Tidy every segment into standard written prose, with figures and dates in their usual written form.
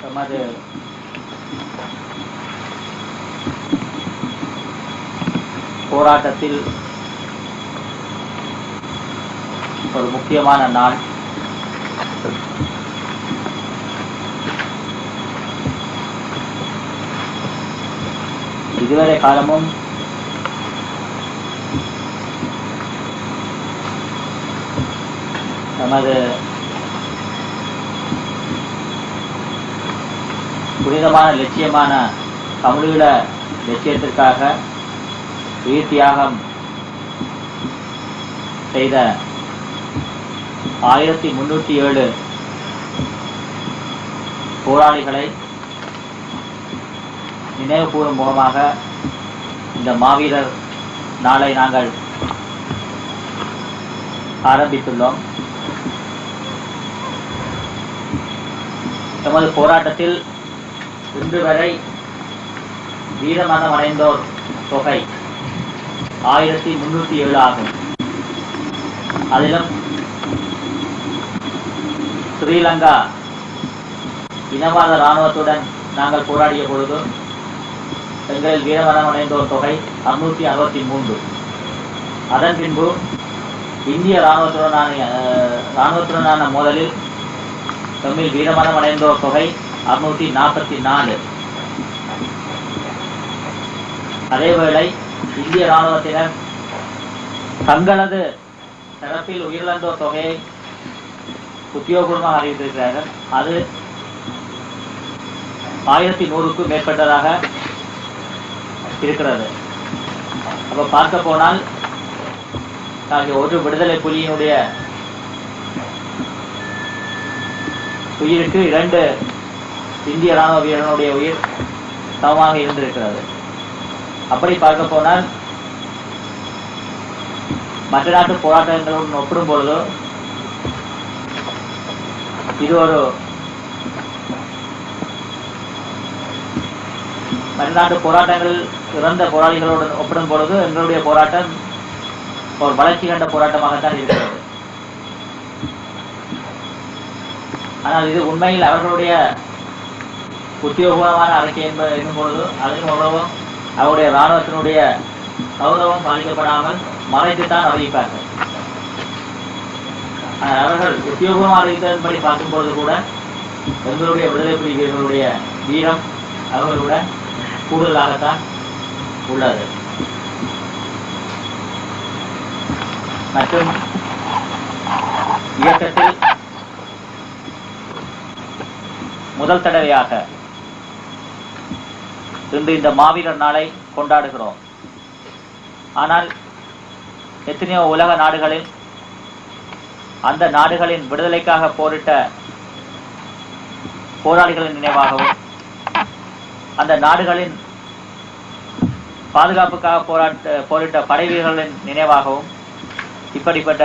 நமது போராட்டத்தில் ஒரு முக்கியமான நாள். இதுவரை காலமும் நமது புனிதமான லட்சியமான தமிழீழ லட்சியத்திற்காக உயிர் தியாகம் செய்த 1307 போராளிகளை நினைவு கூறும் முகமாக இந்த மாவீரர் நாளை நாங்கள் ஆரம்பித்துள்ளோம். எமது போராட்டத்தில் இன்று வரை வீரமரணம் அடைந்தோர் தொகை 1307 ஆகும். அதிலும் ஸ்ரீலங்கா இனவாத இராணுவத்துடன் நாங்கள் போராடிய பொழுது எங்களில் வீரமரணம் அடைந்தோர் தொகை 663. அதன் பின்பு இந்திய இராணுவத்துடனான மோதலில் தமிழ் வீரமரணம் அடைந்தோர் தொகை 644. அதேவேளை இந்திய இராணுவத்தினர் தங்களது தரப்பில் உயிரிழந்தோர் தொகையை உத்தியோகபூர்வமாக அறிவித்திருக்கிறார்கள். அது 1100க்கும் மேற்பட்டதாக இருக்கிறது. அப்ப பார்க்க போனால் ஒரு விடுதலை புலியினுடைய உயிருக்கு 2 இந்திய ராணுவ வீரனுடைய உயிர் சமமாக இருந்திருக்கிறது. அப்படி பார்க்க போனால் மற்ற நாட்டு போராட்டங்களுடன் ஒப்பிடும் பொழுது இது ஒரு மற்ற நாட்டு போராட்டங்களில் இறந்த போராளிகளுடன் ஒப்பிடும் பொழுது எங்களுடைய போராட்டம் ஒரு வளர்ச்சி கண்ட போராட்டமாகத்தான் இருக்கிறது. ஆனால் இது உண்மையில் அவர்களுடைய உத்தியோகமான அறிக்கை என்னும் பொழுது அதிலும் உணவும் அவருடைய இராணுவத்தினுடைய கௌரவம் பாதிக்கப்படாமல் மறைத்துத்தான் அறிவிப்பார்கள். அவர்கள் உத்தியோகமாக அறிவித்ததன்படி பார்க்கும்போது கூட எங்களுடைய விடுதலை புலி வீரர்களுடைய வீரம் அவர்களுடன் கூடுதலாகத்தான் உள்ளது. மற்றும் இயக்கத்தில் முதல் தடவையாக இன்று இந்த மாவீரர் நாளை கொண்டாடுகிறோம். ஆனால் எத்தனையோ உலக நாடுகளில் அந்த நாடுகளின் விடுதலைக்காக போரிட்ட போராளிகளின் நினைவாகவும் அந்த நாடுகளின் பாதுகாப்புக்காக போரிட்ட படை வீரர்களின் நினைவாகவும் இப்படிப்பட்ட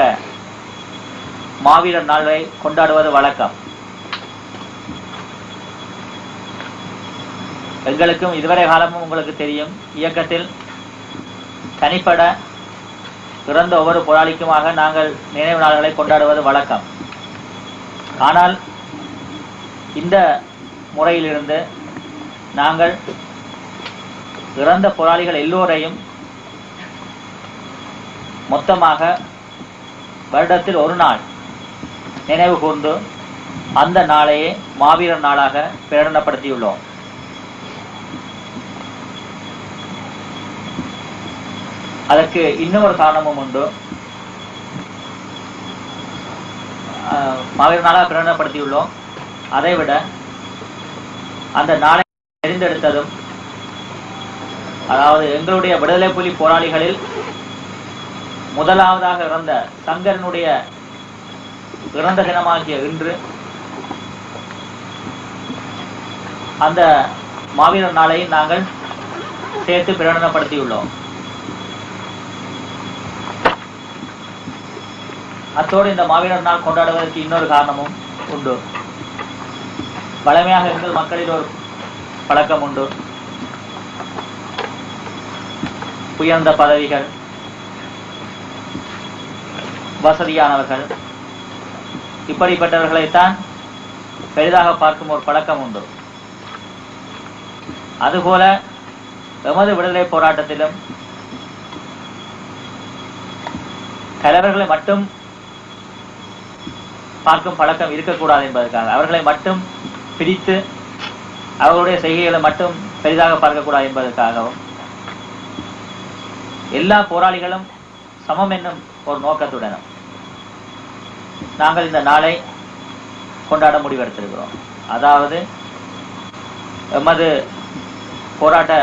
மாவீரர் நாளை கொண்டாடுவது வழக்கம். எங்களுக்கும் இதுவரை காலமும் உங்களுக்கு தெரியும், இயக்கத்தில் தனிப்பட இறந்த ஒவ்வொரு போராளிக்குமாக நாங்கள் நினைவு நாள்களை கொண்டாடுவது வழக்கம். ஆனால் இந்த முறையிலிருந்து நாங்கள் இறந்த போராளிகள் எல்லோரையும் மொத்தமாக வருடத்தில் ஒரு நாள் நினைவு கூர்ந்து அந்த நாளையே மாவீரர் நாளாக பிரகடனப்படுத்தியுள்ளோம். அதற்கு இன்னொரு காரணமும் உண்டு. மாவீரர் நாளாக பிரகடனப்படுத்தியுள்ளோம். அதைவிட அந்த நாளை தெரிந்தெடுத்ததும், அதாவது எங்களுடைய விடுதலை புலி போராளிகளில் முதலாவதாக இறந்த சங்கரனுடைய இறந்த தினமாகிய இன்று அந்த மாவீரர் நாளை நாங்கள் சேர்த்து பிரகடனப்படுத்தியுள்ளோம். அத்தோடு இந்த மாவீரர் நாள் கொண்டாடுவதற்கு இன்னொரு காரணமும் உண்டு. பழமையாக எங்கள் மக்களில் ஒரு பழக்கம் உண்டு. உயர்ந்த பதவிகள், வசதியானவர்கள், இப்படிப்பட்டவர்களைத்தான் பெரிதாக பார்க்கும் ஒரு பழக்கம் உண்டு. அதுபோல எமது விடுதலை போராட்டத்திலும் தலைவர்களை மட்டும் பார்க்கும் பழக்கம் இருக்கக்கூடாது என்பதற்காக, அவர்களை மட்டும் பிடித்து அவர்களுடைய செய்கைகளை மட்டும் பெரிதாக பார்க்கக்கூடாது என்பதற்காகவும், எல்லா போராளிகளும் சமம் என்னும் ஒரு நோக்கத்துடனும் நாங்கள் இந்த நாளை கொண்டாட முடிவெடுத்திருக்கிறோம். அதாவது எமது போராட்ட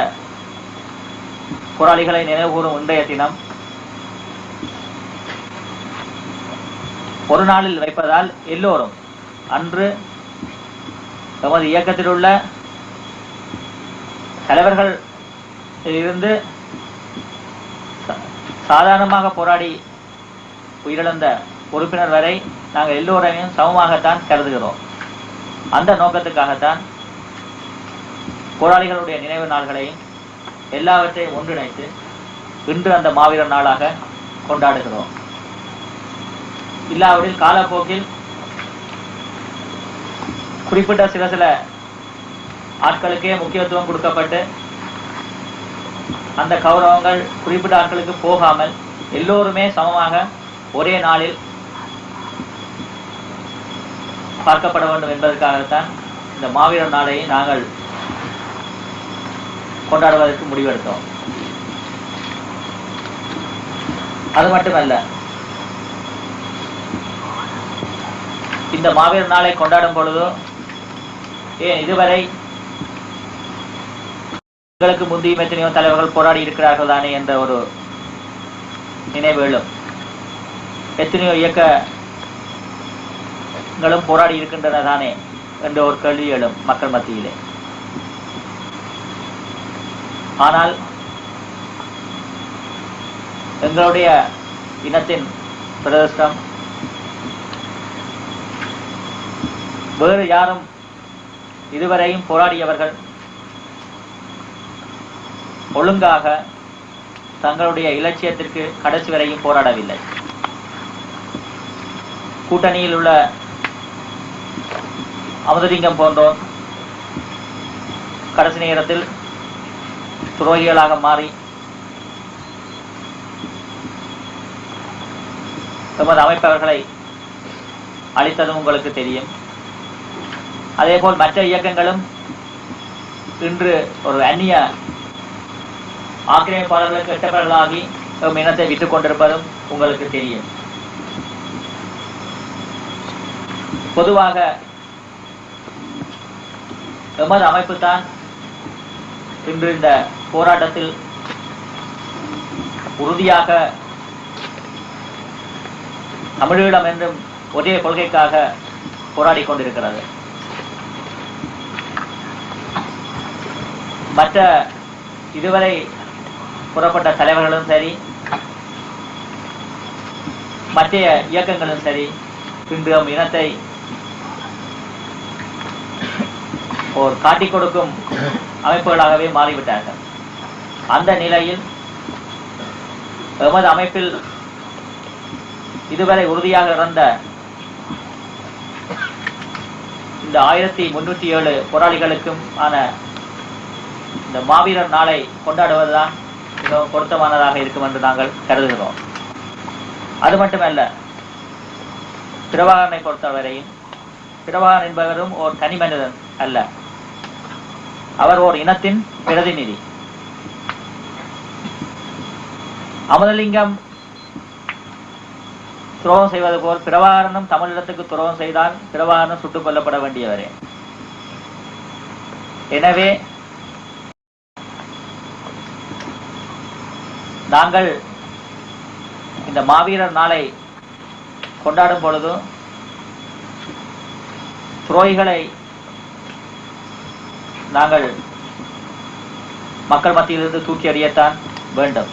போராளிகளை நினைவுகூரும் இன்றைய தினம் ஒரு நாளில் வைப்பதால் எல்லோரும் அன்று எமது இயக்கத்தில் உள்ள தலைவர்கள் இருந்து சாதாரணமாக போராடி உயிரிழந்த உறுப்பினர் வரை நாங்கள் எல்லோரையும் சமமாகத்தான் கருதுகிறோம். அந்த நோக்கத்துக்காகத்தான் போராளிகளுடைய நினைவு நாள்களையும் எல்லாவற்றையும் ஒன்றிணைத்து இன்று அந்த மாவீரர் நாளாக கொண்டாடுகிறோம். இல்லாவிடில் காலப்போக்கில் குறிப்பிட்ட சில ஆட்களுக்கே முக்கியத்துவம் கொடுக்கப்பட்டு அந்த கௌரவங்கள் குறிப்பிட்ட ஆட்களுக்கு போகாமல் எல்லோருமே சமமாக ஒரே நாளில் பார்க்கப்பட வேண்டும் என்பதற்காகத்தான் இந்த மாவீரர் நாளை நாங்கள் கொண்டாடுவதற்கு முடிவெடுத்தோம். அது மட்டுமல்ல, இந்த மாவீரர் நாளை கொண்டாடும் பொழுதோ ஏன் இதுவரை எங்களுக்கு முந்தைய எத்தனையோ தலைவர்கள் போராடி இருக்கிறார்கள் தானே என்ற ஒரு நினைவு எழும். எத்தனையோ இயக்கங்களும் போராடி இருக்கின்றன தானே என்ற ஒரு கேள்வி எழும் மக்கள் மத்தியிலே. ஆனால் எங்களுடைய இனத்தின் பிரதிஷ்டம் வேறு யாரும் இதுவரையும் போராடியவர்கள் ஒழுங்காக தங்களுடைய இலட்சியத்திற்கு கடைசி வரையும் போராடவில்லை. கூட்டணியில் உள்ள அமுதலிங்கம் போன்றோர் கடைசி நேரத்தில் துரோகிகளாக மாறி எமது அமைப்பவர்களை அளித்ததும் உங்களுக்கு தெரியும். அதேபோல் மற்ற இயக்கங்களும் இன்று ஒரு அந்நிய ஆக்கிரமிப்பாளர்களுக்கு எட்டவர்களாகி இனத்தை விட்டுக் கொண்டிருப்பதும் உங்களுக்கு தெரியும். பொதுவாக எமது அமைப்பு தான் இன்று இந்த போராட்டத்தில் உறுதியாக தமிழீழம் என்றும் ஒரே கொள்கைக்காக போராடி கொண்டிருக்கிறது. மற்ற இதுவரை புறப்பட்ட தலைவர்களும் சரி, மற்ற இயக்கங்களும் சரி, இன்று இனத்தை ஒரு காட்டிக் கொடுக்கும் அமைப்புகளாகவே மாறிவிட்டார்கள். அந்த நிலையில் எமது அமைப்பில் இதுவரை உறுதியாக இருந்த இந்த 1307 போராளிகளுக்கும் ஆன இந்த மாவீரர் நாளை கொண்டாடுவதுதான் மிகவும் பொருத்தமானதாக இருக்கும் என்று நாங்கள் கருதுகிறோம். அது மட்டுமல்ல, பிரபாகரனை பொறுத்தவரையும் பிரபாகரன் என்பவரும் ஒரு தனி மனிதன் அல்ல, அவர் ஓர் இனத்தின் பிரதிநிதி. அமுதலிங்கம் துரோகம் செய்வது போல் பிரபாகரனும் தமிழினத்துக்கு துரோகம் செய்தால் பிரபாகரனும் சுட்டுக் கொல்லப்பட வேண்டியவரே. எனவே நாங்கள் இந்த மாவீரர் நாளை கொண்டாடும் பொழுது துரோகிகளை நாங்கள் மக்கள் மத்தியிலிருந்து தூக்கி எறியத்தான் வேண்டும்.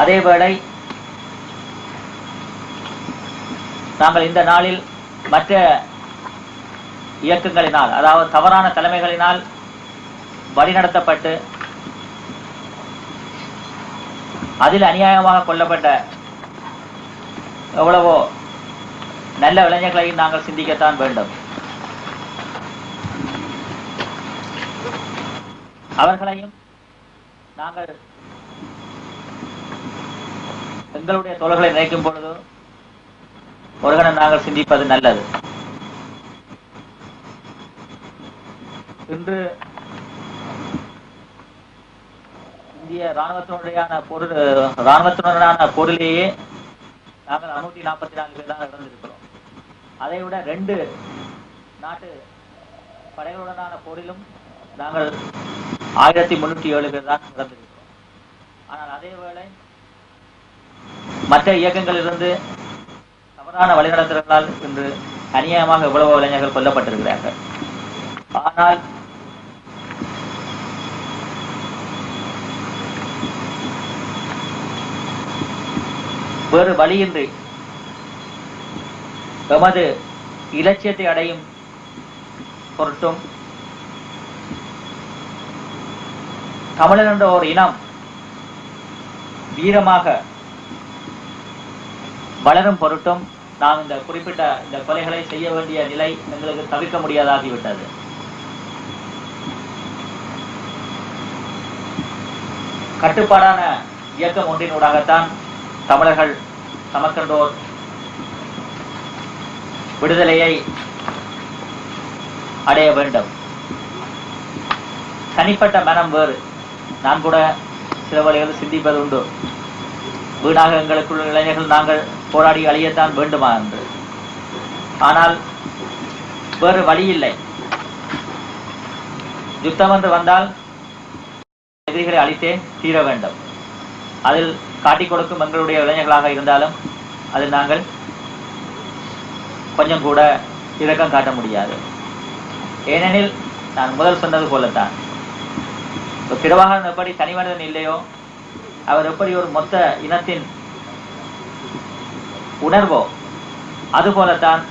அதேவேளை நாங்கள் இந்த நாளில் மற்ற இயக்கங்களினால், அதாவது தவறான தலைமைகளினால் வழிநடத்தப்பட்டு அதில் அநியாயமாக கொல்லப்பட்ட எவ்வளவோ நல்ல இளைஞர்களையும் நாங்கள் சிந்திக்கத்தான் வேண்டும். அவர்களையும் நாங்கள் எங்களுடைய தோழர்களை நினைக்கும் பொழுது ஒரு கணம் நாங்கள் சிந்திப்பது நல்லது. இன்று இந்திய இராணுவத்தினுடனான போரிலேயே நாங்கள் 644 பேர் தான் இறந்திருக்கிறோம். அதை விட 2 நாட்டு படைகளுடனான போரிலும் நாங்கள் 1307 பேர் தான் இறந்திருக்கிறோம். ஆனால் அதேவேளை மற்ற இயக்கங்களிலிருந்து தவறான வழிநடத்தல்களால் இன்று அநியாயமாக எவ்வளவோ இளைஞர்கள் கொல்லப்பட்டிருக்கிறார்கள். ஆனால் வேறு வழியின்றி எமது இலட்சியத்தை அடையும் பொருட்டும் தமிழர் என்ற ஒரு இனம் வீரமாக வளரும் பொருட்டும் நாம் இந்த குறிப்பிட்ட இந்த கொலைகளை செய்ய வேண்டிய நிலை எங்களுக்கு தவிர்க்க முடியாதாகிவிட்டது. கட்டுப்பாடான இயக்கம் ஒன்றினூடாகத்தான் தமிழர்கள் தமக்கென்றோர் விடுதலையை அடைய வேண்டும். தனிப்பட்ட மனம் வேறு. நான் கூட சில வழிகள் சிந்திப்பது உண்டு. வீணாக எங்களுக்குள்ள இளைஞர்கள் நாங்கள் போராடி அழியத்தான் வேண்டுமா என்று. ஆனால் வேறு வழி இல்லை. யுத்தம் என்று வந்தால் எதிரிகளை அழித்தே தீர வேண்டும். அதில் காட்டிக் கொடுக்கும் எங்களுடைய இளைஞர்களாக இருந்தாலும் அதில் நாங்கள் கொஞ்சம் கூட இரக்கம் காட்ட முடியாது. ஏனெனில் நான் முதல் சொன்னது போலத்தான், பிரபாகரன் எப்படி தனி மனிதன் இல்லையோ, அவர் எப்படி ஒரு மொத்த இனத்தின் உணர்வோ, அதுபோலத்தான்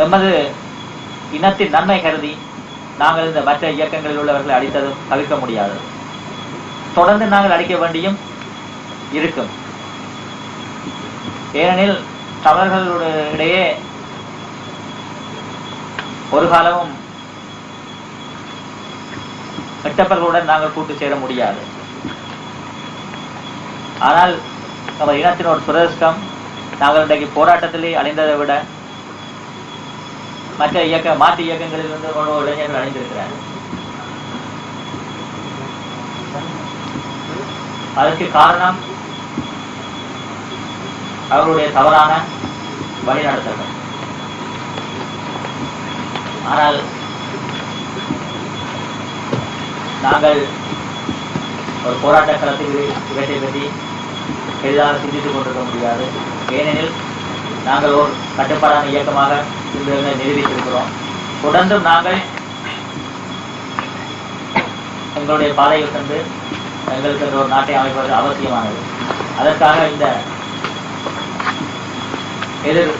எமது இனத்தின் நன்மை கருதி நாங்கள் இந்த மற்ற இயக்கங்களில் உள்ளவர்களை அடித்ததும் தவிர்க்க முடியாது. தொடர்ந்து நாங்கள் அடிக்க வேண்டியும் இருக்கும். ஏனெனில் தமிழர்களுடைய ஒரு காலமும் எட்டப்பர்களுடன் நாங்கள் கூட்டு சேர முடியாது. ஆனால் நம்ம இனத்தின் ஒரு துரதிர்ஷ்டம், நாங்கள் இன்றைக்கு போராட்டத்திலே அடைந்ததை விட மற்ற மாற்று இயக்கங்களில் இருந்து இளைஞர்கள் அடைந்திருக்கிறார்கள். அதற்கு காரணம் அவர்களுடைய தவறான வழிநடத்தல்கள். ஆனால் நாங்கள் ஒரு போராட்ட களத்தில் இவற்றை பற்றி எளிதாக சிந்தித்துக் கொண்டிருக்க முடியாது. ஏனெனில் நாங்கள் ஒரு கட்டுப்பாடான இயக்கமாக இன்று நிரூபித்திருக்கிறோம். தொடர்ந்தும் நாங்கள் எங்களுடைய பாதையில் சென்று எங்களுக்கு ஒரு நாட்டை அமைப்பது அவசியமானது. அதற்காக இந்த எதிர்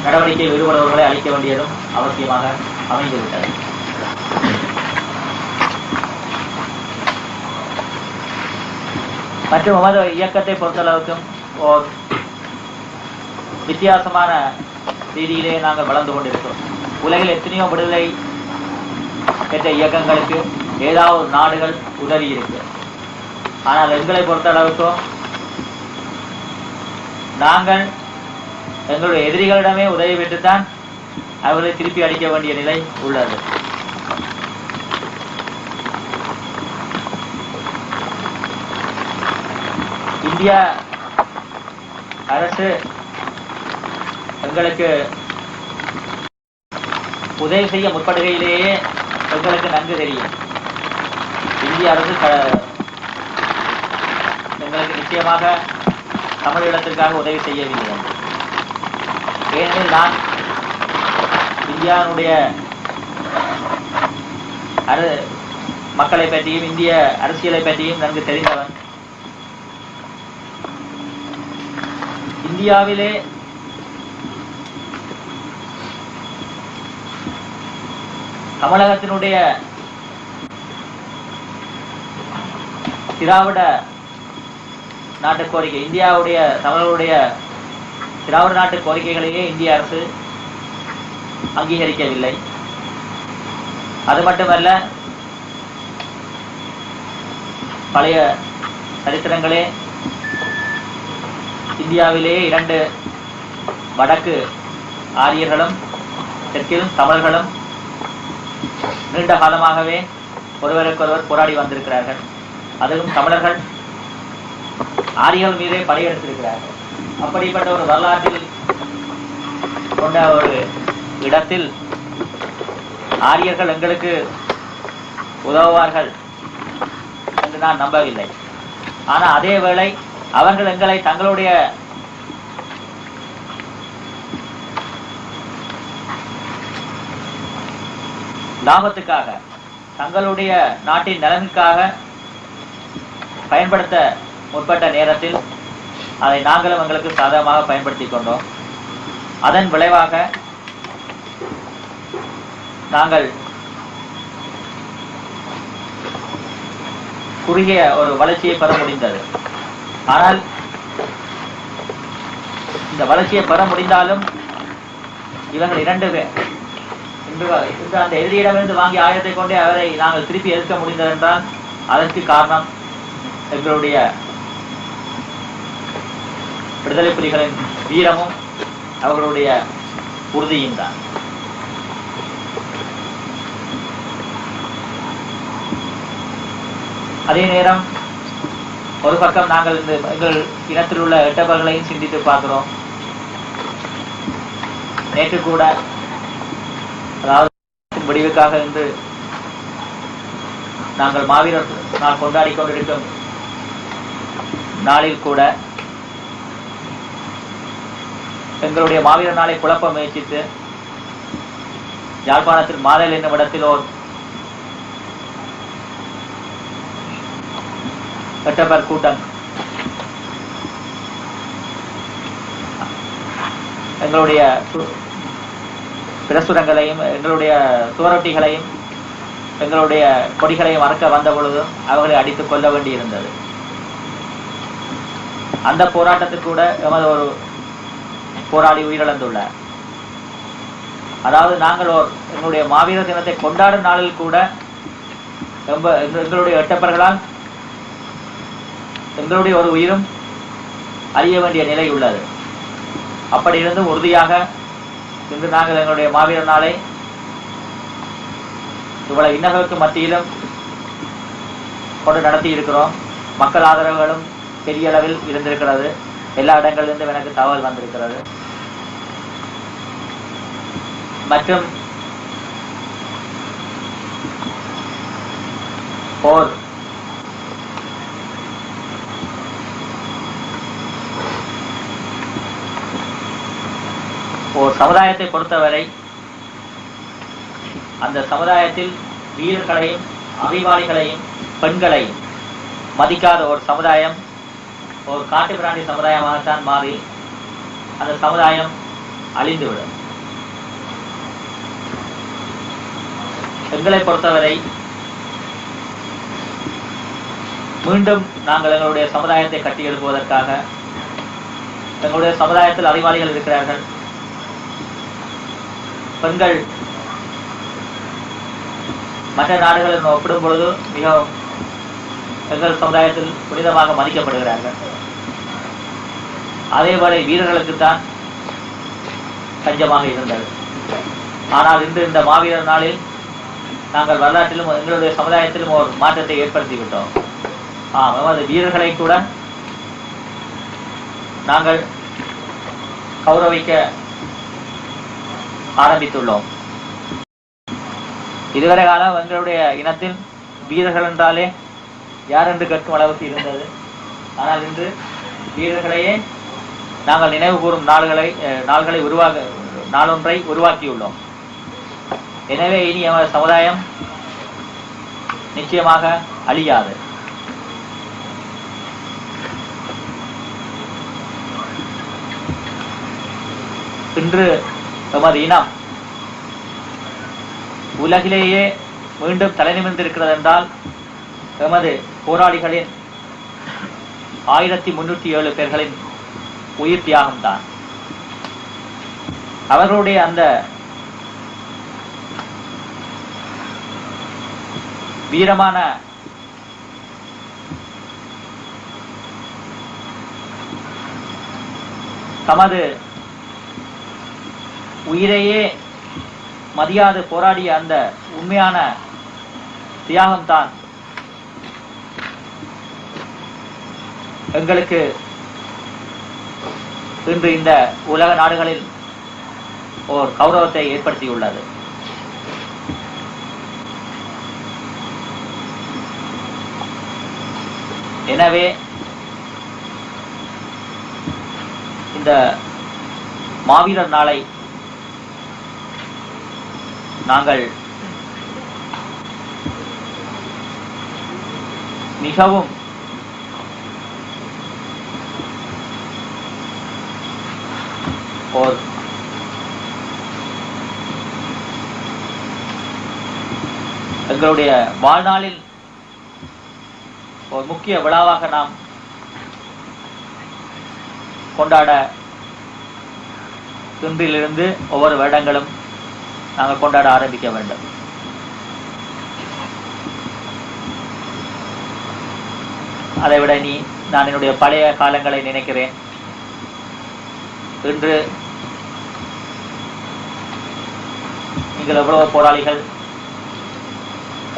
நடவடிக்கை ஈடுபடுபவர்களை அளிக்க வேண்டியதும் அவசியமாக அமைந்துவிட்டது. மற்றும் நமது இயக்கத்தை பொறுத்தளவுக்கும் ஓர் வித்தியாசமான ரீதியிலே நாங்கள் வளர்ந்து கொண்டிருக்கிறோம். உலகில் எத்தனையோ விடுதலை பெற்ற இயக்கங்களுக்கு ஏதாவது நாடுகள் உதவி இருக்கு. ஆனால் எங்களை பொறுத்தளவுக்கும் நாங்கள் எங்களுடைய எதிரிகளிடமே உதவி பெற்றுத்தான் அவர்களை திருப்பி அடிக்க வேண்டிய நிலை உள்ளது. இந்திய அரசு எங்களுக்கு உதவி செய்ய முற்படுகையிலேயே எங்களுக்கு நன்கு தெரியும், இந்திய அரசு எங்களுக்கு நிச்சயமாக தமிழீழத்திற்காக உதவி செய்யவில்லை என்று. ஏனெனில் நான் இந்தியாவுடைய மக்களை பற்றியும் இந்திய அரசியலை பற்றியும் நன்கு தெரிந்தவன். இந்தியாவிலே தமிழகத்தினுடைய திராவிட நாட்டு கோரிக்கை, இந்தியாவுடைய தமிழர்களுடைய திராவிட நாட்டு கோரிக்கைகளையே இந்திய அரசு அங்கீகரிக்கவில்லை. அது மட்டுமல்ல, பழைய சரித்திரங்களே இந்தியாவிலேயே 2 வடக்கு ஆரியர்களும் தெற்கிலும் தமிழர்களும் நீண்ட காலமாகவே ஒருவருக்கொருவர் போராடி வந்திருக்கிறார்கள். அதுவும் தமிழர்கள் ஆரியர்கள் மீதே படையெடுத்திருக்கிறார்கள். அப்படிப்பட்ட ஒரு வரலாற்றில் கொண்ட ஒரு இடத்தில் ஆரியர்கள் எங்களுக்கு உதவுவார்கள் என்று நான் நம்பவில்லை. ஆனால் அதே வேளை அவர்கள் எங்களை தங்களுடைய லாபத்துக்காக, தங்களுடைய நாட்டின் நலனுக்காக பயன்படுத்த முற்பட்ட நேரத்தில் அதை நாங்களும் எங்களுக்கு சாதகமாக பயன்படுத்திக் கொண்டோம். அதன் விளைவாக நாங்கள் குறுகிய ஒரு வளர்ச்சியை பெற முடிந்தது. ஆனால் இந்த வளர்ச்சியை பெற முடிந்தாலும் இவர்கள் 2 பேர் இன்று அந்த எதிரியிடமிருந்து வாங்கிய ஆயுதத்தை கொண்டே அவரை நாங்கள் திருப்பி எதிர்க்க முடிந்தது என்றால் அதற்கு காரணம் எங்களுடைய விடுதலை புலிகளின் வீரமும் அவர்களுடைய உறுதியும் தான். அதே நேரம் ஒரு பக்கம் நாங்கள் எங்கள் இனத்தில் உள்ள எட்டவர்களையும் சிந்தித்து பார்க்கிறோம். நேற்று கூட, அதாவது முடிவுக்காக இன்று நாங்கள் மாவீரர் நாள் கொண்டாடி கொண்டிருக்கும் நாளில் கூட எங்களுடைய மாவீரர் நாளை குழப்ப முயற்சித்து யாழ்ப்பாணத்தில் மாதல் என்னும் இடத்தில் ஓர் எட்டப்பர் கூட்டம் எங்களுடைய பிரசுரங்களையும் எங்களுடைய சுவரொட்டிகளையும் எங்களுடைய கொடிகளையும் மறக்க வந்த பொழுதும் அவர்களை அடித்துக் கொள்ள வேண்டியிருந்தது. அந்த போராட்டத்தில் கூட எமது ஒரு போராளி உயிரிழந்துள்ளார். அதாவது நாங்கள் எங்களுடைய மாவீரர் தினத்தை கொண்டாடும் நாளில் கூட எங்களுடைய எட்டப்பர்களால் எங்களுடைய ஒரு உயிரும் அறிய வேண்டிய நிலை உள்ளது. அப்படி இருந்தும் உறுதியாக இன்று நாங்கள் எங்களுடைய மாவீரர் நாளை இவ்வளவு இன்னல்களுக்கு மத்தியிலும் கொண்டு நடத்தி இருக்கிறோம். மக்கள் ஆதரவுகளும் பெரிய அளவில் இருந்திருக்கிறது. எல்லா இடங்களிலிருந்தும் எனக்கு தகவல் வந்திருக்கிறது. மற்றும் ஒரு சமுதாயத்தை பொறுத்தவரை அந்த சமுதாயத்தில் வீரர்களையும் அறிவாளிகளையும் பெண்களையும் மதிக்காத ஒரு சமுதாயம் ஒரு காட்டு பிராண்டி சமுதாயமாகத்தான் மாறி அந்த சமுதாயம் அழிந்துவிடும். எங்களை பொறுத்தவரை மீண்டும் நாங்கள் எங்களுடைய சமுதாயத்தை கட்டி எழுப்புவதற்காக எங்களுடைய சமுதாயத்தில் அறிவாளிகள் இருக்கிறார்கள். பெண்கள் மற்ற நாடுகளுடன் ஒப்பிடும் பொழுது மிகவும் எங்கள் சமுதாயத்தில் புனிதமாக மதிக்கப்படுகிறார்கள். அதேபோல வீரர்களுக்குத்தான் தஞ்சமாக இருந்தது. ஆனால் இன்று இந்த மாவீரர் நாளில் நாங்கள் வரலாற்றிலும் எங்களுடைய சமுதாயத்திலும் ஒரு மாற்றத்தை ஏற்படுத்திவிட்டோம். நமது வீரர்களை கூட நாங்கள் கௌரவிக்க ஆரம்பித்துள்ளோம். இதுவரை காலம் எங்களுடைய இனத்தில் வீரர்கள் என்றாலே யார் என்று கேட்கும் அளவுக்கு இருந்தது. ஆனால் இன்று வீரர்களையே நாங்கள் நினைவு கூறும் நாளொன்றை உருவாக்கியுள்ளோம். எனவே இனி எமது சமுதாயம் நிச்சயமாக அழியாது. இன்று எமது இனம் உலகிலேயே மீண்டும் தலைநிமிர்ந்திருக்கிறது என்றால் எமது போராளிகளின் 1307 பேர்களின் உயிர் தியாகம்தான். அவர்களுடைய அந்த வீரமான தமது உயிரையே மதியாது போராடிய அந்த உண்மையான தியாகம்தான் எங்களுக்கு இன்று இந்த உலக நாடுகளில் ஓர் கௌரவத்தை ஏற்படுத்தியுள்ளது. எனவே இந்த மாவீரர் நாளை நாங்கள் மிகவும் ஓர் எங்களுடைய வாழ்நாளில் ஒரு முக்கிய விழாவாக நாம் கொண்டாட இன்றிலிருந்து ஒவ்வொரு வருடங்களும் நாங்கள் கொண்டாட ஆரம்பிக்க வேண்டும். அதைவிட நான் என்னுடைய பழைய காலங்களை நினைக்கிறேன். இன்று நீங்கள் எவ்வளவு போராளிகள்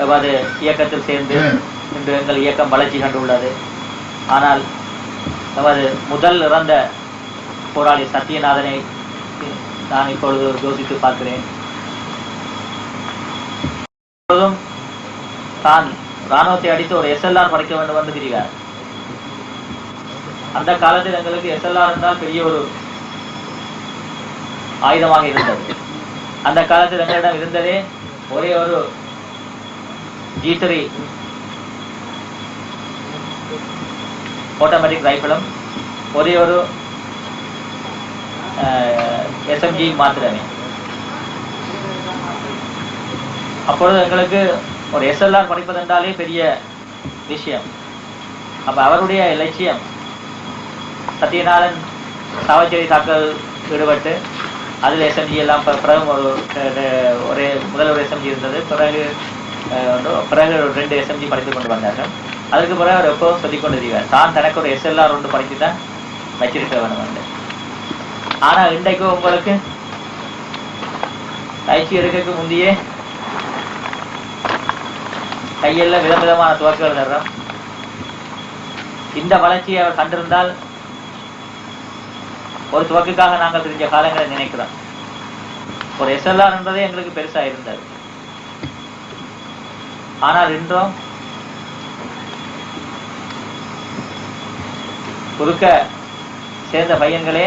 எவ்வாறு இயக்கத்தில் சேர்ந்து இன்று எங்கள் இயக்கம் வளர்ச்சி கண்டுள்ளது. ஆனால் நமது முதல் இறந்த போராளி சத்யநாதனை நான் இப்பொழுது யோசித்து பார்க்கிறேன். இப்பொழுதும் தான் ராணுவத்தை அடித்து ஒரு SLR படைக்க வேண்டும் என்று இருக்கிறார். அந்த காலத்தில் எங்களுக்கு SLR என்றால் பெரிய ஒரு ஆயுதமாக இருந்தது. அந்த காலத்தில் எங்களிடம் இருந்ததே ஒரே ஒரு G3 ஆட்டோமேட்டிக் ரைபிளும் ஒரே ஒரு SMG மாத்திரமே. அப்பொழுது எங்களுக்கு ஒரு SLR படிப்பதென்றாலே பெரிய விஷயம். அப்ப அவருடைய இலட்சியம் சத்யநாதன் சாவச்சேரி தாக்கல் ஈடுபட்டு அதில் SMG எல்லாம் பிறகு ஒரே முதல் ஒரு SMG இருந்தது. பிறகு 2 SMG படித்துக் கொண்டு வந்தார்கள். அதுக்கு பிறகு அவர் எப்பவும் சொல்லிக் கொண்டிருக்கிறார் தான் தனக்கு ஒரு SLR ஒன்று படித்து தான் வச்சிருக்க வேண்டும். ஆனா இன்றைக்கு உங்களுக்கு பயிற்சி எடுக்க முந்தையே கையெல்லாம் விதவிதமான துவக்குகள் தர்றோம். இந்த வளர்ச்சியை அவர் கண்டிருந்தால் ஒரு துவக்குக்காக நாங்கள் தெரிஞ்ச காலங்களை நினைக்கிறோம். ஒரு SLR என்பதே எங்களுக்கு பெருசா இருந்தது. ஆனால் இன்றும் குறுக்க சேர்ந்த பையன்களே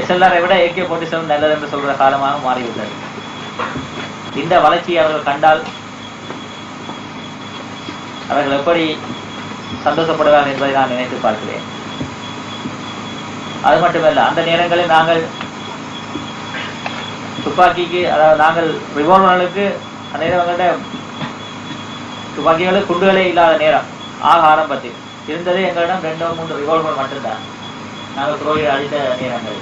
SLR-ஐ விட AK-47 நல்லது என்று சொல்ற காலமாக மாறியுள்ளது. இந்த வளர்ச்சியை அவர்கள் கண்டால் அவர்கள் எப்படி சந்தோஷப்படுவார்கள் என்பதை நான் நினைத்து பார்க்கிறேன். அது மட்டுமல்ல, அந்த நேரங்களில் நாங்கள் துப்பாக்கிக்கு, அதாவது நாங்கள் ரிவால்வர்களுக்கு அந்த நேரங்கள்ட துப்பாக்கிகளுக்கு குண்டுகளே இல்லாத நேரம் ஆக ஆரம்பத்தில் இருந்ததே எங்களிடம் 2-3 ரிவால்வர் மட்டும்தான். நாங்கள் துரோகிகள் அடித்த நேரங்கள்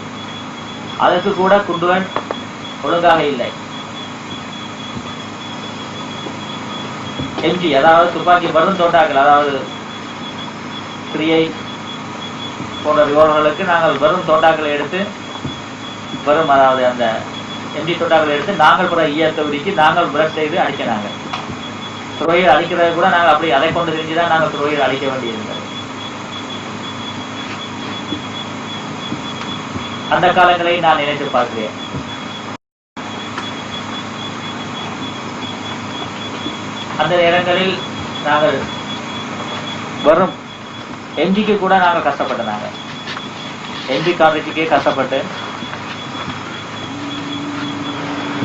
அதற்கு கூட குண்டுகள் ஒழுங்காக இல்லை. MG, அதாவது துப்பாக்கி வரும் தோட்டாக்கள், அதாவது 3-8 போன்ற ரிவால்வர்களுக்கு நாங்கள் வெறும் தோட்டாக்களை எடுத்து அதாவது அந்த MG தோட்டாக்களை எடுத்து நாங்கள் கூட ஈயத்தொகுதிக்கு நாங்கள் பிரஷ் செய்து அடிக்கிறாங்க. துரோகிகள் அடிக்கிறது கூட நாங்கள் அப்படி அதை கொண்டு தெரிஞ்சுதான் நாங்கள் துரோகிகள் அடிக்க வேண்டியிருந்தது. அந்த காலங்களை நான் நினைத்து பார்க்கிறேன். அந்த நேரங்களில் நாங்கள் வரும் MGக்கு கூட நாங்கள் கஷ்டப்பட்டனாங்க. MG கார்ட்ரிட்ஜுக்கே கஷ்டப்பட்டு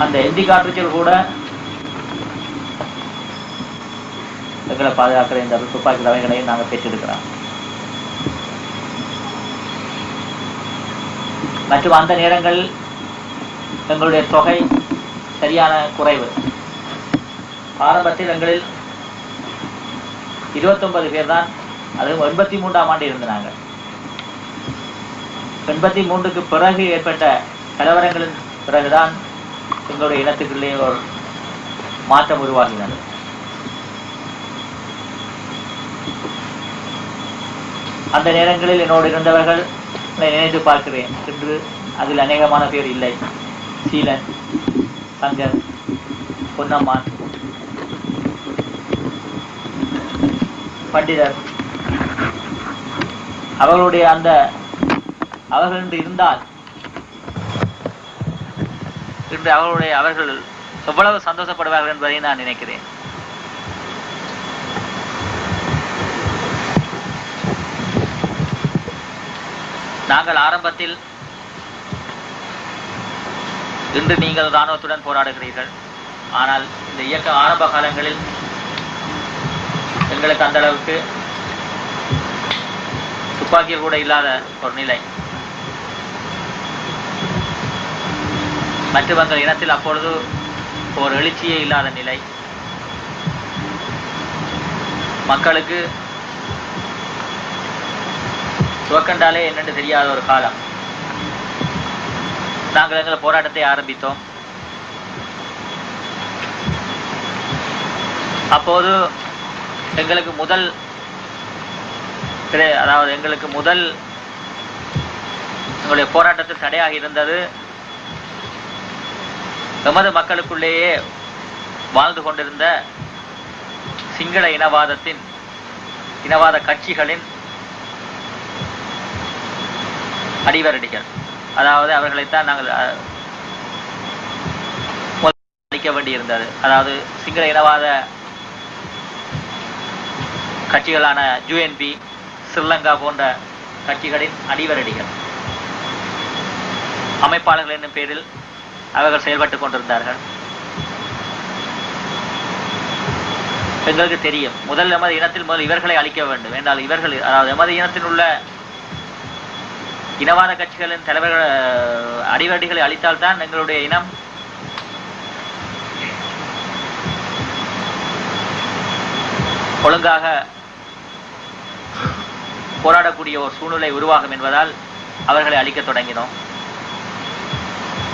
அந்த MG கார்ட்ரிட்ஜில் கூட எங்களை பாதுகாக்கிற இந்த துப்பாக்கி ரவைகளையும் நாங்கள் பெற்றிருக்கிறோம். மற்றும் அந்த நேரங்களில் எங்களுடைய தொகை சரியான குறைவு. ஆரம்பத்தில் எங்களில் 29 பேர் தான், அதுவும் 83ஆம் ஆண்டு இருந்தாங்க. 83க்கு பிறகு ஏற்பட்ட கலவரங்களின் பிறகுதான் எங்களுடைய இனத்துக்குள்ளே ஒரு மாற்றம் உருவாகினது. அந்த நேரங்களில் என்னோடு இருந்தவர்கள் நினைத்து பார்க்கிறேன். இன்று அதில் அநேகமான பேர் இல்லை. சீலன், சங்கர், பொன்னம்மான், பண்டிதர், அவர்களுடைய அவர்கள் இன்று இருந்தால் இன்று அவர்கள் எவ்வளவு சந்தோஷப்படுவார்கள் என்பதை நான் நினைக்கிறேன். நாங்கள் ஆரம்பத்தில், இன்று நீங்கள் இராணுவத்துடன் போராடுகிறீர்கள், ஆனால் இந்த இயக்க ஆரம்ப காலங்களில் எங்களுக்கு அந்த அளவுக்கு துப்பாக்கிகள் கூட இல்லாத ஒரு நிலை. மற்றவங்கள் இனத்தில் அப்பொழுது ஒரு எழுச்சியே இல்லாத நிலை. மக்களுக்கு துவக்கண்டாலே என்னென்று தெரியாத ஒரு காலம். நாங்கள் எங்கள் போராட்டத்தை ஆரம்பித்தோம். அப்போது எங்களுக்கு முதல் எங்களுடைய போராட்டத்தில் தடையாக இருந்தது எமது மக்களுக்குள்ளேயே வாழ்ந்து கொண்டிருந்த சிங்கள இனவாத கட்சிகளின் அடிவரடிகள். அதாவது அவர்களைத்தான் நாங்கள் அளிக்க வேண்டியிருந்தது. அதாவது சிங்கள இனவாத கட்சிகளான யுஎன்பி, ஸ்ரீலங்கா போன்ற கட்சிகளின் அடிவரடிகள், அமைப்பாளர்கள் என்னும் பேரில் அவர்கள் செயல்பட்டுக் கொண்டிருந்தார்கள். எங்களுக்கு தெரியும், முதல் எமது இனத்தில் முதல் இவர்களை அழிக்க வேண்டும் என்றால் இவர்கள், அதாவது எமது இனத்தில் உள்ள இனவாத கட்சிகளின் தலைவர்கள் அடிவரடிகளை அளித்தால்தான் எங்களுடைய இனம் ஒழுங்காக போராடக்கூடிய ஒரு சூழ்நிலை உருவாகும் என்பதால் அவர்களை அழிக்க தொடங்கினோம்.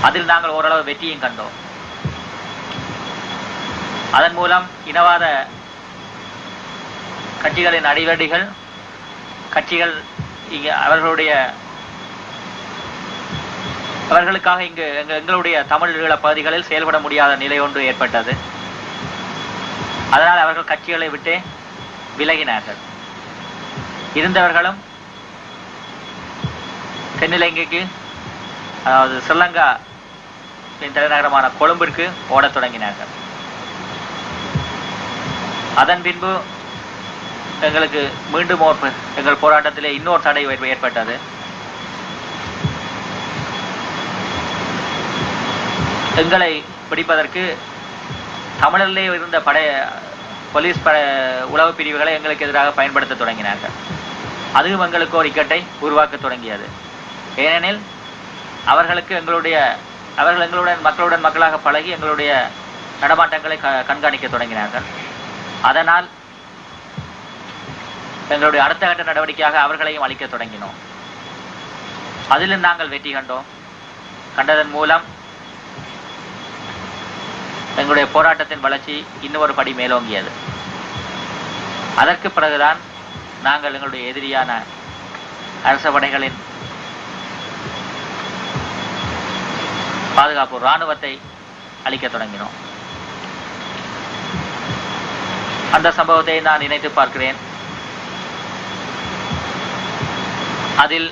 அதில் நாங்கள் ஓரளவு வெற்றியும் கண்டோம். அதன் மூலம் இனவாத கட்சிகளின் அடிவரடிகள் கட்சிகள் அவர்களுக்காக எங்களுடைய தமிழ் ஈழ பகுதிகளில் செயல்பட முடியாத நிலை ஒன்று ஏற்பட்டது. அதனால் அவர்கள் கட்சிகளை விட்டு விலகினார்கள். இருந்தவர்களும் தென்னிலங்கைக்கு, அதாவது ஸ்ரீலங்கா தலைநகரமான கொழும்பிற்கு ஓடத் தொடங்கினார்கள். அதன் பின்பு எங்களுக்கு மீண்டும் எங்கள் போராட்டத்திலே இன்னொரு தடை ஏற்பட்டது. எங்களை பிடிப்பதற்கு தமிழரிலே இருந்த போலீஸ் உளவு பிரிவுகளை எங்களுக்கு எதிராக பயன்படுத்த தொடங்கினார்கள். அதுவும் எங்களுக்கு ஒரு இக்கட்டை உருவாக்க தொடங்கியது. ஏனெனில் அவர்கள் எங்களுடன் மக்களாக பழகி எங்களுடைய நடமாட்டங்களை கண்காணிக்க தொடங்கினார்கள். அதனால் எங்களுடைய அடுத்த கட்ட நடவடிக்கையாக அவர்களையும் அளிக்க தொடங்கினோம். அதிலும் நாங்கள் வெற்றி கண்டதன் மூலம் எங்களுடைய போராட்டத்தின் வளர்ச்சி இன்னொரு படி மேலோங்கியது. அதற்கு பிறகுதான் நாங்கள் எங்களுடைய எதிரியான அரச படைகளின் பாதுகாப்பு இராணுவத்தை அளிக்க தொடங்கினோம். அந்த சம்பவத்தை நான் நினைத்து பார்க்கிறேன். அதில்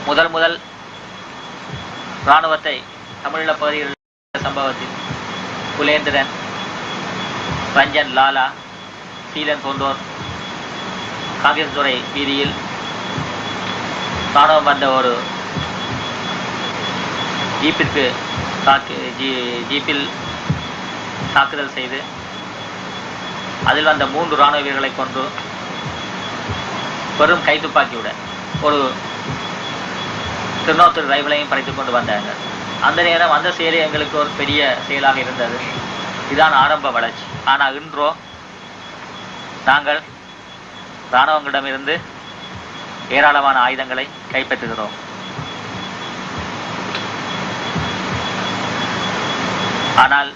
முதல் இராணுவத்தை தமிழீழ பகுதியில் சம்பவத்தில் குலேந்திரன், ரஞ்சன் லாலா, சீலன் போன்றோர் காங்கிரஸ் துறை வீதியில் இராணுவம் வந்த ஒரு ஜீப்பில் தாக்குதல் செய்து அதில் வந்த 3 இராணுவ வீரர்களை கொண்டு வெறும் கைத்துப்பாக்கியுடன் ஒரு திருநோத்தூர் ரைபிளையும் படைத்துக் கொண்டு வந்தாங்க. அந்த நேரம் அந்த செயலே எங்களுக்கு ஒரு பெரிய செயலாக இருந்தது. இதுதான் ஆரம்ப வளர்ச்சி. ஆனால் இன்றோ நாங்கள் இராணுவங்களிடமிருந்து ஏராளமான ஆயுதங்களை கைப்பற்றுகிறோம். ஆனால்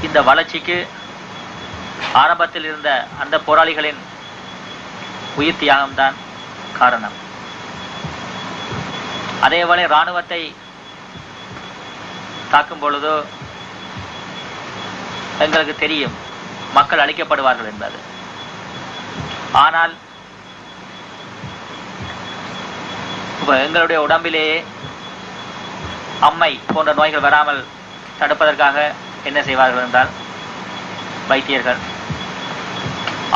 இந்த வளர்ச்சிக்கு ஆரம்பத்தில் இருந்த அந்த போராளிகளின் உயிர் தியாகம்தான் காரணம். அதேவேளை இராணுவத்தை தாக்கும் பொழுதோ எங்களுக்கு தெரியும் மக்கள் அழிக்கப்படுவார்கள் என்பது. ஆனால் எங்களுடைய உடம்பிலேயே அம்மை போன்ற நோய்கள் வராமல் தடுப்பதற்காக என்ன செய்வார்கள் என்றால், வைத்தியர்கள்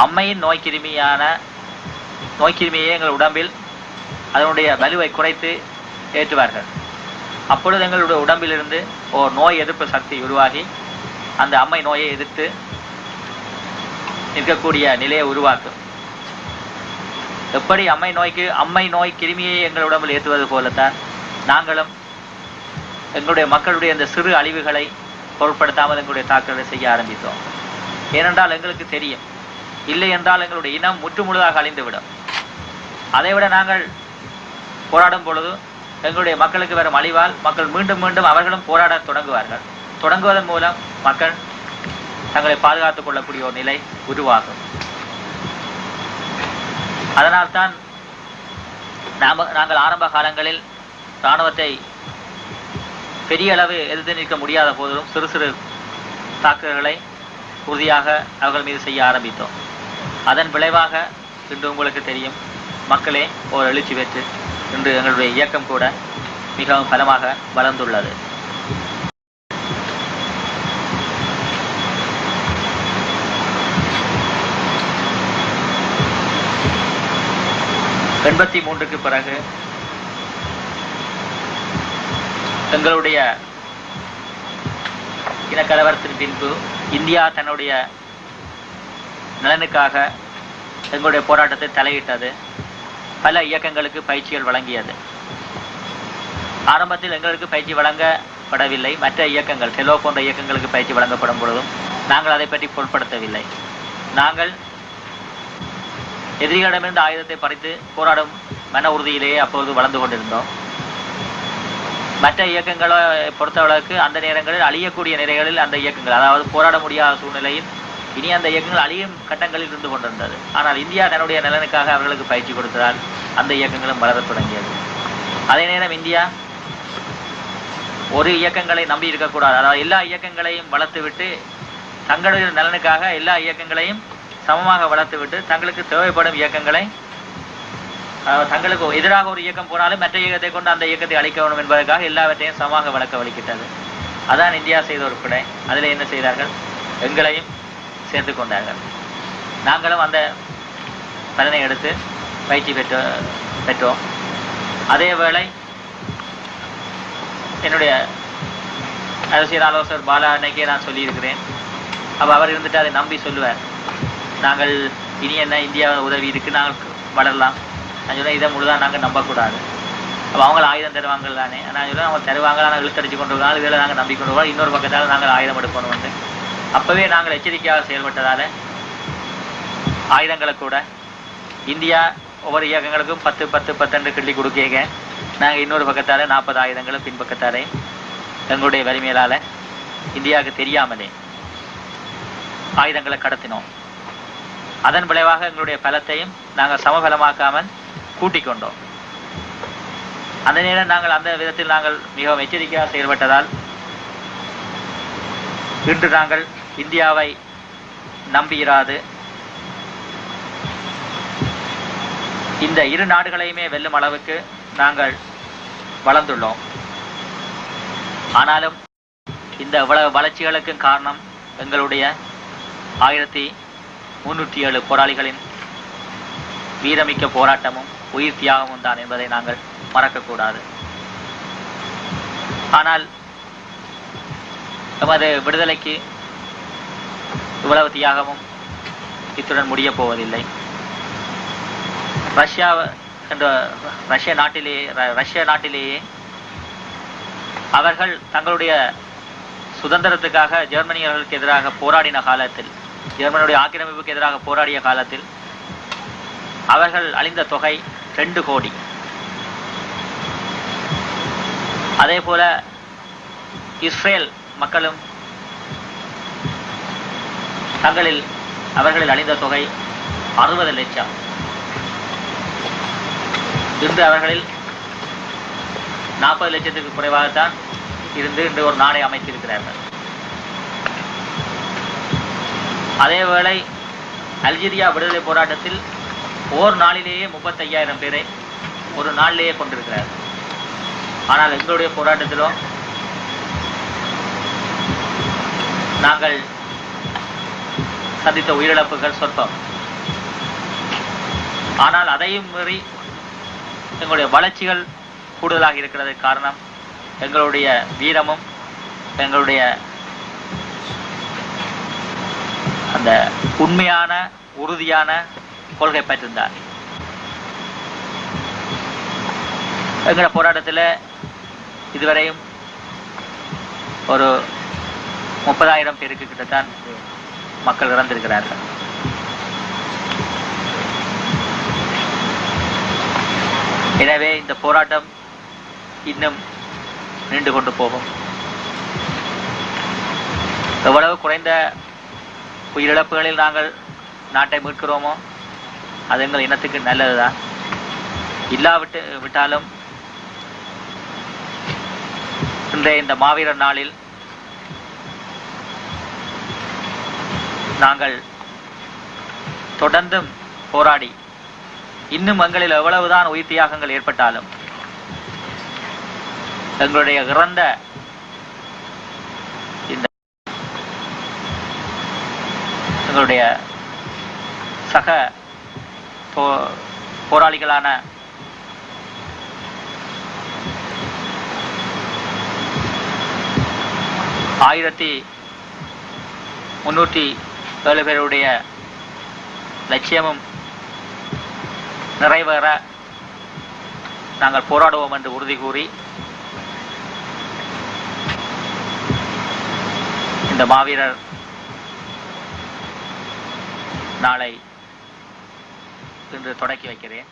அம்மையின் நோய்க்கிருமியை எங்கள் உடம்பில் அதனுடைய வலுவை குறைத்து ஏற்றுவார்கள். அப்பொழுது எங்களுடைய உடம்பிலிருந்து ஒரு நோய் எதிர்ப்பு சக்தி உருவாகி அந்த அம்மை நோயை எதிர்த்து நிற்கக்கூடிய நிலையை உருவாக்கும். எப்படி அம்மை நோய் கிருமியை எங்கள் உடம்பில் ஏற்றுவது போலத்தான் நாங்களும் எங்களுடைய மக்களுடைய இந்த சிறு அழிவுகளை பொருட்படுத்தாமல் எங்களுடைய தாக்குதலை செய்ய ஆரம்பித்தோம். ஏனென்றால் எங்களுக்கு தெரியும், இல்லை என்றால் எங்களுடைய இனம் முற்றுமுழுதாக அழிந்துவிடும். அதைவிட நாங்கள் போராடும் பொழுது எங்களுடைய மக்களுக்கு வரும் அழிவால் மக்கள் மீண்டும் மீண்டும் அவர்களும் போராட தொடங்குவதன் மூலம் மக்கள் தங்களை பாதுகாத்துக் கொள்ளக்கூடிய ஒரு நிலை உருவாகும். அதனால்தான் நாங்கள் ஆரம்ப காலங்களில் இராணுவத்தை பெரிய அளவு எதிர்த்து நிற்க முடியாத போதிலும் சிறு சிறு தாக்குதல்களை உறுதியாக அவர்கள் மீது செய்ய ஆரம்பித்தோம். அதன் விளைவாக இன்று உங்களுக்கு தெரியும், மக்களே ஒரு எழுச்சி பெற்று இன்று எங்களுடைய இயக்கம் கூட மிகவும் பலமாக வளர்ந்துள்ளது. எண்பத்தி மூன்றுக்கு பிறகு எங்களுடைய இனக்கலவரத்தின் பின்பு இந்தியா தன்னுடைய நலனுக்காக எங்களுடைய போராட்டத்தை தலையிட்டது. பல இயக்கங்களுக்கு பயிற்சிகள் வழங்கியது. ஆரம்பத்தில் எங்களுக்கு பயிற்சி வழங்கப்படவில்லை. மற்ற இயக்கங்கள் செலோ போன்ற இயக்கங்களுக்கு பயிற்சி வழங்கப்படும் பொழுதும் நாங்கள் அதை பற்றி பொருட்படுத்தவில்லை. நாங்கள் எதிரிகளிடமிருந்து ஆயுதத்தை பறித்து போராடும் மன உறுதியிலேயே அப்போது வளர்ந்து கொண்டிருந்தோம். மற்ற இயக்கங்களை பொறுத்தவரைக்கு அந்த நேரங்களில் அழியக்கூடிய நிலைகளில் அந்த இயக்கங்கள், அதாவது போராட முடியாத சூழ்நிலையில் இனி அந்த இயக்கங்கள் அழியும் கட்டங்களில் இருந்து கொண்டிருந்தது. ஆனால் இந்தியா தன்னுடைய நலனுக்காக அவர்களுக்கு பயிற்சி கொடுத்ததால் அந்த இயக்கங்களும் வளரத் தொடங்கியது. அதே நேரம் இந்தியா ஒரு இயக்கங்களை நம்பி இருக்கக்கூடாது. அதாவது எல்லா இயக்கங்களையும் வளர்த்துவிட்டு தங்களுடைய நலனுக்காக எல்லா இயக்கங்களையும் சமமாக வளர்த்துவிட்டு தங்களுக்கு தேவைப்படும் இயக்கங்களை, தங்களுக்கு எதிராக ஒரு இயக்கம் போனாலும் மற்ற இயக்கத்தை கொண்டு அந்த இயக்கத்தை அழிக்க வேண்டும் என்பதற்காக எல்லாவற்றையும் சமமாக வளர்க்க வலிக்கிட்டது. அதான் இந்தியா செய்த ஒரு பிழை. அதில் என்ன செய்தார்கள்? எங்களையும் சேர்த்து கொண்டார்கள். நாங்களும் அந்த பலனை எடுத்து பயிற்சி பெற்றோம். அதே வேளை என்னுடைய அரசியல் ஆலோசகர் பாலா அன்னைக்கே நான் சொல்லியிருக்கிறேன். அப்போ அவர் இருந்துட்டு அதை நம்பி சொல்லுவார், நாங்கள் இனி என்ன இந்தியா உதவி இருக்கு, நாங்கள் வளரலாம். நான் சொல்ல இதை முழுதான் நாங்கள் நம்பக்கூடாது. அப்போ அவங்கள ஆயுதம் தருவாங்கள் தானே. நான் சொல்ல அவங்க தருவாங்க, நாங்கள் இழுத்தடிச்சு கொண்டு இருக்காங்க, இதில் நாங்கள் நம்பிக்கொண்டு இருக்கோம். இன்னொரு பக்கத்தால் நாங்கள் ஆயுதம் எடுக்கணும் வந்து அப்பவே நாங்கள் எச்சரிக்கையாக செயல்பட்டதால ஆயுதங்களை கூட இந்தியா ஒவ்வொரு இயக்கங்களுக்கும் 10 கிள்ளி கொடுக்க நாங்கள் இன்னொரு பக்கத்தால 40 ஆயுதங்களும் பின்பக்கத்தாலே எங்களுடைய வலிமையிலால இந்தியாவுக்கு தெரியாமலே ஆயுதங்களை கடத்தினோம். அதன் விளைவாக எங்களுடைய பலத்தையும் நாங்கள் சமபலமாக்காமல் கூட்டிக் கொண்டோம். அந்த நேரம் நாங்கள் அந்த விதத்தில் நாங்கள் மிகவும் எச்சரிக்கையாக செயல்பட்டதால் இன்று நாங்கள் இந்தியாவை நம்பியிராது இந்த இரு நாடுகளையுமே வெல்லும் அளவுக்கு நாங்கள் வளர்ந்துள்ளோம். ஆனாலும் இந்த வளர்ச்சிகளுக்கு காரணம் எங்களுடைய 1307 போராளிகளின் வீரமிக்க போராட்டமும் உயிர் தியாகமும் தான் என்பதை நாங்கள் மறக்கக்கூடாது. ஆனால் நமது விடுதலைக்கு இவ்வளவு தியாகமும் இத்துடன் முடிய போவதில்லை. ரஷ்ய நாட்டிலேயே அவர்கள் தங்களுடைய சுதந்திரத்துக்காக ஜெர்மனியர்களுக்கு எதிராக போராடின காலத்தில், ஜெர்மனியுடைய ஆக்கிரமிப்புக்கு எதிராக போராடிய காலத்தில் அவர்கள் அழிந்த தொகை 2 கோடி. அதே போல இஸ்ரேல் மக்களும் அவர்களில் அழிந்த தொகை 60 லட்சம். இன்று அவர்களில் 40 லட்சத்துக்கு குறைவாகத்தான் இருந்து இன்று ஒரு நாடை அமைத்திருக்கிறார்கள். அதேவேளை அல்ஜீரியா விடுதலை போராட்டத்தில் ஓர் நாளிலேயே 35,000 பேரை ஒரு நாளிலேயே கொண்டிருக்கிறார்கள். ஆனால் எங்களுடைய போராட்டத்திலோ நாங்கள் சந்தித்த உயிரிழப்புகள் சொற்பம். ஆனால் அதையும் மீறி எங்களுடைய வளர்ச்சிகள் கூடுதலாக இருக்கிறது. காரணம் எங்களுடைய வீரமும் எங்களுடைய அந்த உண்மையான உறுதியான கொள்கை பற்றிருந்தார். எங்களோட போராட்டத்தில் இதுவரையும் ஒரு 30,000 பேருக்கு கிட்டத்தான் மக்கள் இறந்திருக்கிறார்கள். எனவே இந்த போராட்டம் இன்னும் நீண்டு கொண்டு போகும். எவ்வளவு குறைந்த உயிரிழப்புகளில் நாங்கள் நாட்டை மீட்கிறோமோ அது எங்கள் இனத்துக்கு நல்லதுதான். விட்டாலும் இன்றைய இந்த மாவீரர் நாளில் நாங்கள் தொடர்ந்தும் போராடி இன்னும் எங்களில் எவ்வளவுதான் உயிர் தியாகங்கள் ஏற்பட்டாலும் எங்களுடைய இறந்த இந்த எங்களுடைய சக போராளிகளான ஆயிரத்தி 307 பேருடைய லட்சியமும் நிறைவேற நாங்கள் போராடுவோம் என்று உறுதி கூறி இந்த மாவீரர் நாளை இன்று தொடக்கி வைக்கிறேன்.